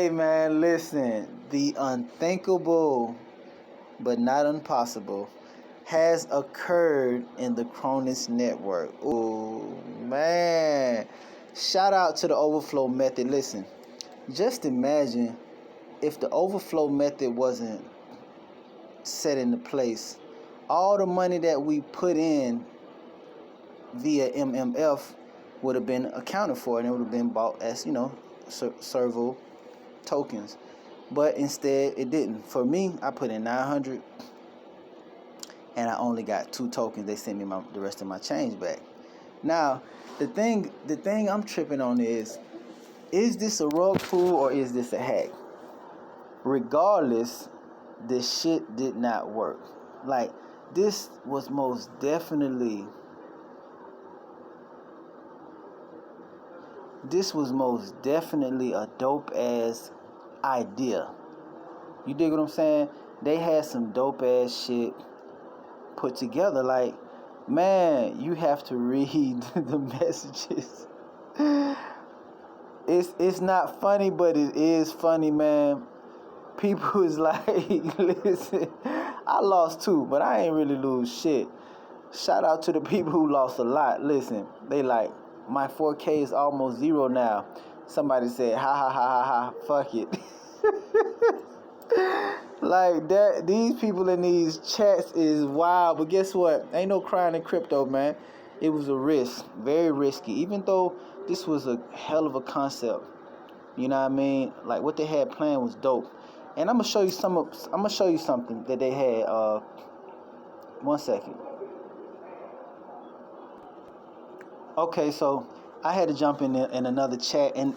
Hey man, listen. The unthinkable, but not impossible, has occurred in the Cronos network. Oh man. Shout out to the overflow method. Listen, just imagine if the overflow method wasn't set into place. All the money that we put in via MMF would have been accounted for, and it would have been bought as, Serval tokens. But instead it didn't. For me, I put in 900 and I only got 2 tokens. They sent me the rest of my change back. Now the thing I'm tripping on is this a rug pull or is this a hack? Regardless, this shit did not work. Like, this was most definitely a dope ass idea. You dig what I'm saying? They had some dope ass shit put together. Like, man, you have to read the messages. It's not funny, but it is funny, man. People is like, listen, I lost too, but I ain't really lose shit. Shout out to the people who lost a lot. Listen, they like, my 4K is almost 0 now. Somebody said, ha ha ha ha ha, fuck it. Like that, these people in these chats is wild. But guess what? Ain't no crying in crypto, man. It was a risk, very risky. Even though this was a hell of a concept, you know what I mean? Like, what they had planned was dope. And I'm gonna show you something that they had. 1 second. Okay, so I had to jump in another chat, and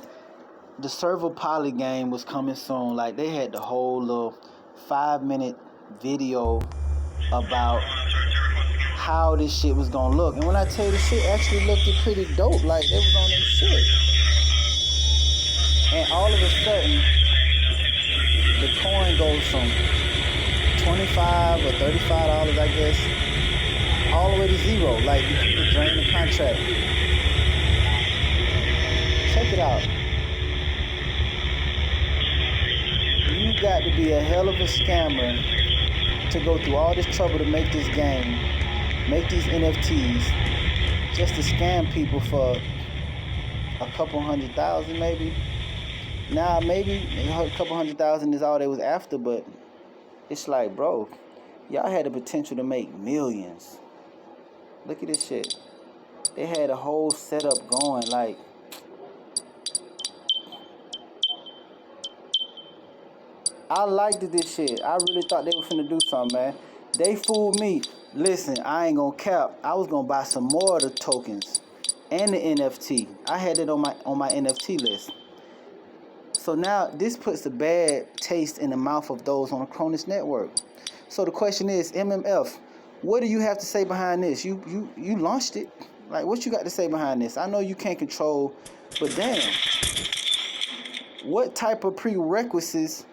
the Serval Poly game was coming soon. Like, they had the whole little 5-minute video about how this shit was gonna look. And when I tell you, the shit actually looked pretty dope. Like, they was on their shit. And all of a sudden, the coin goes from $25 or $35, I guess, all the way to 0. Like, the people drain the contract. Check it out. You got to be a hell of a scammer to go through all this trouble to make this game, make these NFTs, just to scam people for a couple $100,000 maybe. Now, maybe a couple $100,000 is all they was after, but it's like, bro, y'all had the potential to make millions. Look at this shit. They had a whole setup going. Like, I liked this shit. I really thought they were finna do something, man. They fooled me. Listen, I ain't gonna cap. I was gonna buy some more of the tokens and the NFT. I had it on my NFT list. So now this puts a bad taste in the mouth of those on the Cronos network. So the question is, MMF, what do you have to say behind this? You launched it. Like, what you got to say behind this? I know you can't control, but damn, what type of prerequisites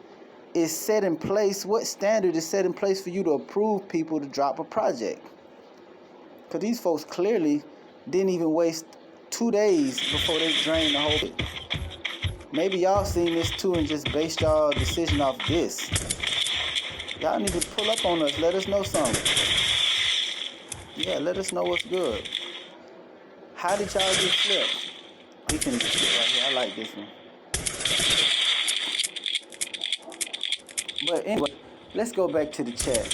is set in place? What standard is set in place for you to approve people to drop a project? Because these folks clearly didn't even waste 2 days before they drained the whole thing. Maybe y'all seen this too and just based y'all decision off this. Y'all need to pull up on us. Let us know something. Yeah, let us know what's good. How did y'all get flipped? We can get it right here. I like this one. But anyway, let's go back to the chat.